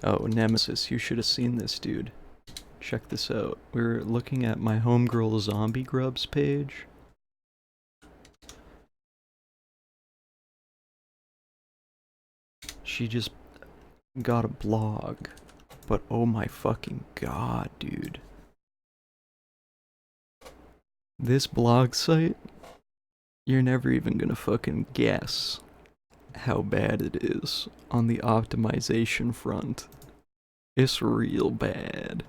Oh, Nemesis, you should have seen this, dude. Check this out. We're looking at my homegirl Zombie Grubs page. She just got a blog. But oh my fucking god, dude. This blog site, you're never even gonna fucking guess how bad it is on the optimization front. It's real bad.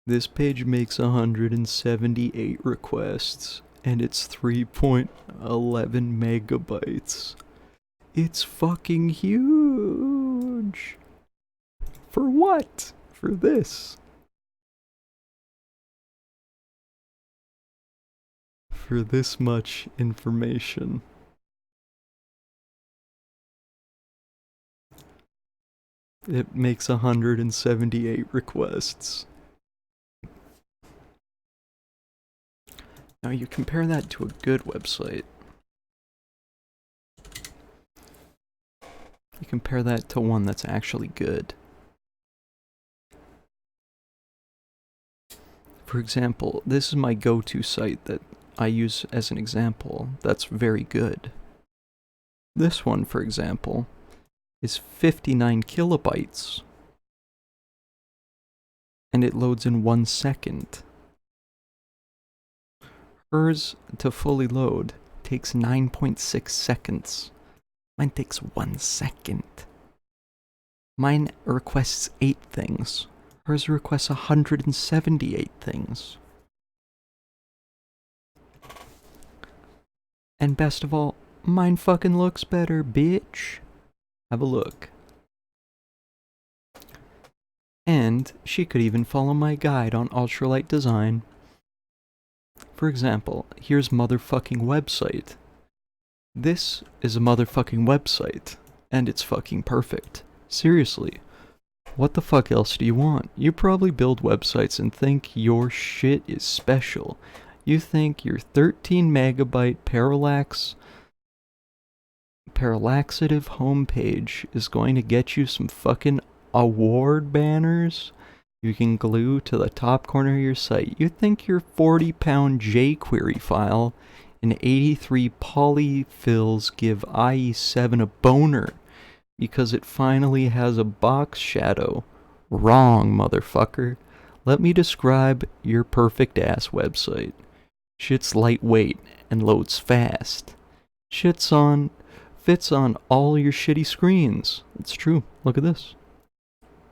This page makes 178 requests, and it's 3.11 megabytes. It's fucking huge! For what? For this. For this much information. It makes 178 requests. Now you compare that to a good website. You compare that to one that's actually good. For example, this is my go-to site that I use as an example that's very good. This one, for example, is 59 kilobytes. And it loads in 1 second. Hers, to fully load, takes 9.6 seconds. Mine takes 1 second. Mine requests 8 things. Hers requests 178 things. And best of all, mine fucking looks better, bitch. Have a look. And she could even follow my guide on Ultralight design. For example, here's motherfucking website. This is a motherfucking website, and it's fucking perfect. Seriously. What the fuck else do you want? You probably build websites and think your shit is special. You think your 13 megabyte parallaxative homepage is going to get you some fucking award banners you can glue to the top corner of your site. You think your 40-pound jQuery file and 83 polyfills give IE7 a boner because it finally has a box shadow. Wrong, motherfucker. Let me describe your perfect ass website. Shit's lightweight and loads fast. Fits on all your shitty screens. It's true. Look at this.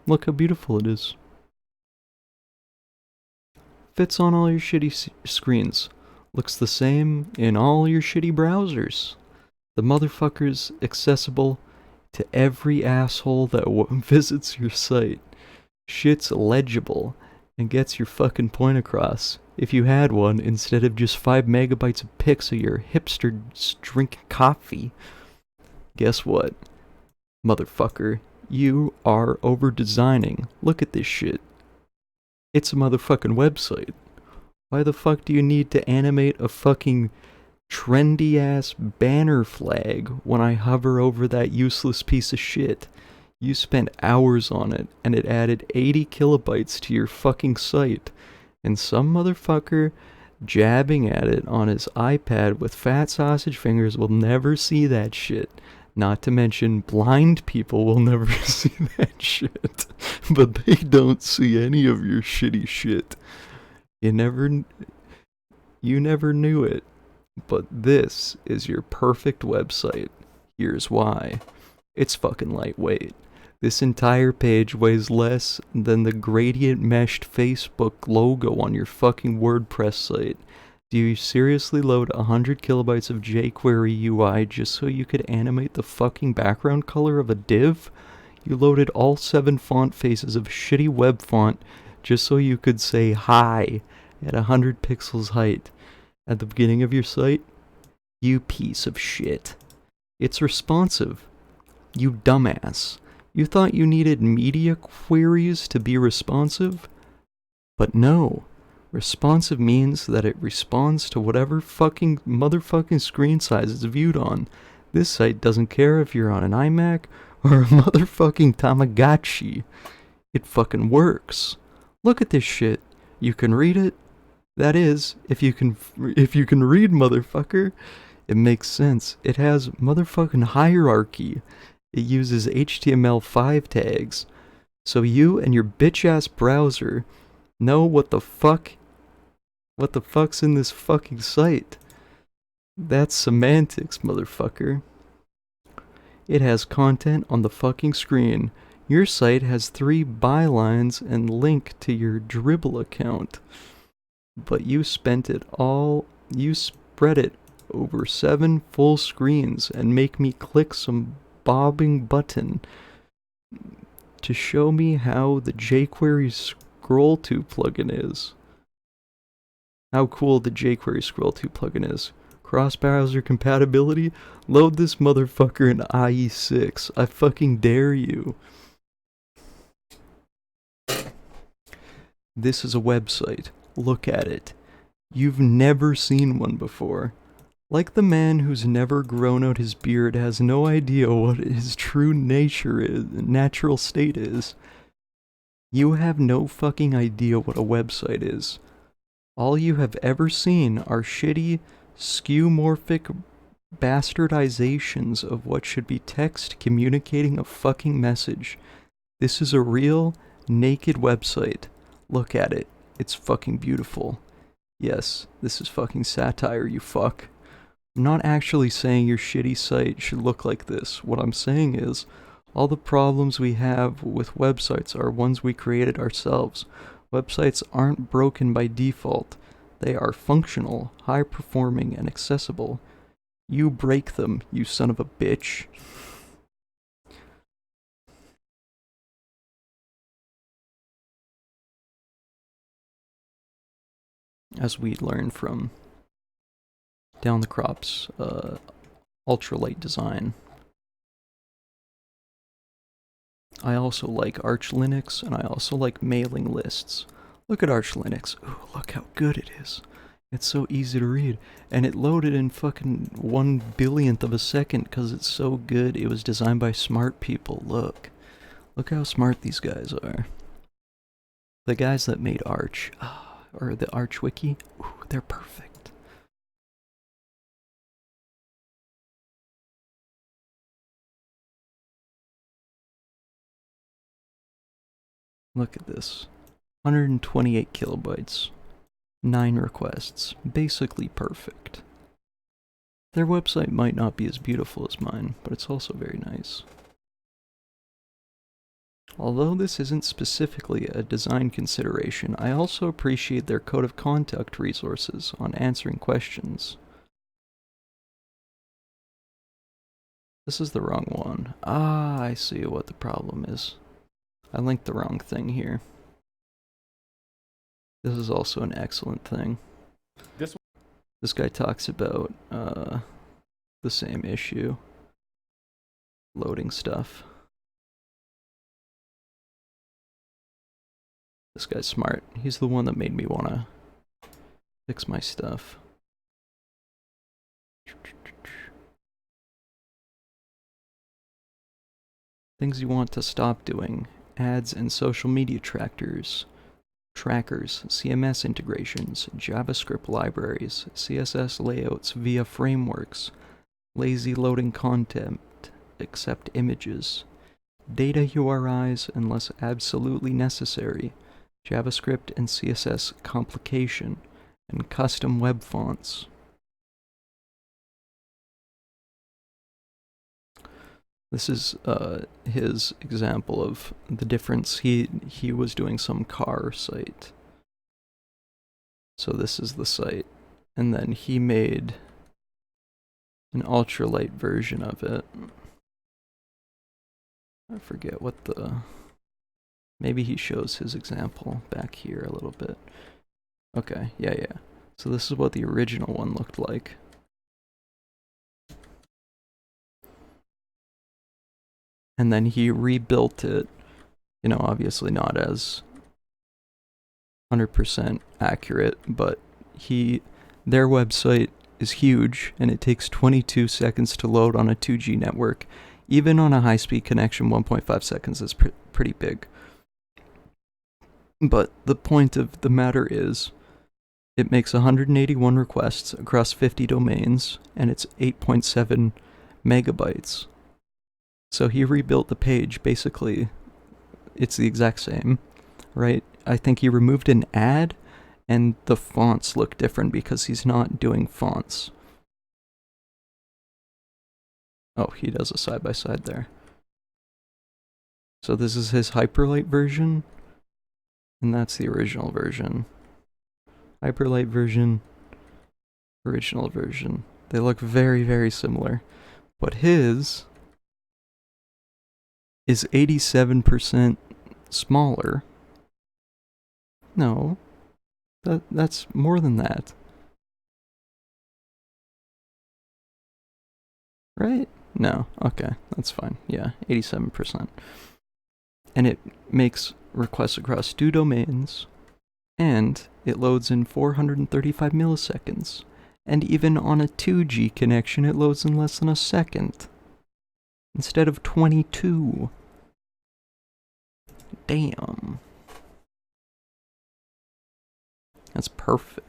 Look how beautiful it is. Fits on all your shitty screens. Looks the same in all your shitty browsers. The motherfucker's accessible to every asshole that visits your site. Shit's legible and gets your fucking point across. If you had one, instead of just 5 megabytes of pics of your hipsters drinking coffee. Guess what? Motherfucker, you are over-designing. Look at this shit. It's a motherfucking website. Why the fuck do you need to animate a fucking trendy-ass banner flag when I hover over that useless piece of shit? You spent hours on it, and it added 80 kilobytes to your fucking site. And some motherfucker jabbing at it on his iPad with fat sausage fingers will never see that shit. Not to mention, blind people will never see that shit. But they don't see any of your shitty shit. You never knew it. But this is your perfect website. Here's why. It's fucking lightweight. This entire page weighs less than the gradient meshed Facebook logo on your fucking WordPress site. Do you seriously load 100 kilobytes of jQuery UI just so you could animate the fucking background color of a div? You loaded all 7 font faces of shitty web font just so you could say hi at 100 pixels height at the beginning of your site? You piece of shit. It's responsive. You dumbass. You thought you needed media queries to be responsive? But no. Responsive means that it responds to whatever fucking motherfucking screen size it's viewed on. This site doesn't care if you're on an iMac or a motherfucking Tamagotchi. It fucking works. Look at this shit. You can read it. That is, if you can read, motherfucker. It makes sense. It has motherfucking hierarchy. It uses HTML5 tags. So you and your bitch ass browser know what the fuck's in this fucking site. That's semantics, motherfucker. It has content on the fucking screen. Your site has 3 bylines and link to your Dribble account. But you spread it over 7 full screens and make me click some bobbing button to show me how the jQuery scroll to plugin is. How cool the jQuery scroll to plugin is. Cross-browser compatibility? Load this motherfucker in IE6. I fucking dare you. This is a website. Look at it. You've never seen one before. Like the man who's never grown out his beard has no idea what his true nature is, natural state is. You have no fucking idea what a website is. All you have ever seen are shitty, skeuomorphic bastardizations of what should be text communicating a fucking message. This is a real, naked website. Look at it. It's fucking beautiful. Yes, this is fucking satire, you fuck. I'm not actually saying your shitty site should look like this. What I'm saying is, all the problems we have with websites are ones we created ourselves. Websites aren't broken by default. They are functional, high-performing, and accessible. You break them, you son of a bitch. As we learn from Down the Crop's Ultralight design. I also like Arch Linux, and I also like mailing lists. Look at Arch Linux. Ooh, look how good it is. It's so easy to read. And it loaded in fucking 1/1000th of a second because it's so good. It was designed by smart people. Look. Look how smart these guys are. The guys that made Arch, or the Arch Wiki, ooh, they're perfect. Look at this. 128 kilobytes. 9 requests. Basically perfect. Their website might not be as beautiful as mine, but it's also very nice. Although this isn't specifically a design consideration, I also appreciate their code of conduct resources on answering questions. This is the wrong one. Ah, I see what the problem is. I linked the wrong thing here. This is also an excellent thing. This guy talks about the same issue. Loading stuff. This guy's smart. He's the one that made me want to fix my stuff. Things you want to stop doing. Ads and social media trackers, CMS integrations, JavaScript libraries, CSS layouts via frameworks, lazy loading content except images, data URIs unless absolutely necessary, JavaScript and CSS complication, and custom web fonts. This is his example of the difference. He was doing some car site. So this is the site. And then he made an ultralight version of it. I forget what the... Maybe he shows his example back here a little bit. Okay, yeah. So this is what the original one looked like. And then he rebuilt it, you know, obviously not as 100% accurate, but their website is huge, and it takes 22 seconds to load on a 2G network. Even on a high-speed connection, 1.5 seconds is pretty big. But the point of the matter is, it makes 181 requests across 50 domains, and it's 8.7 megabytes. So he rebuilt the page, basically. It's the exact same, right? I think he removed an ad, and the fonts look different because he's not doing fonts. Oh, he does a side-by-side there. So this is his Hyperlight version, and that's the original version. Hyperlight version, original version. They look very, very similar. But his is 87% smaller. No, that's more than that. Right? No, okay, that's fine. Yeah, 87%. And it makes requests across 2 domains, and it loads in 435 milliseconds. And even on a 2G connection, it loads in less than a second. Instead of 22. Damn. That's perfect.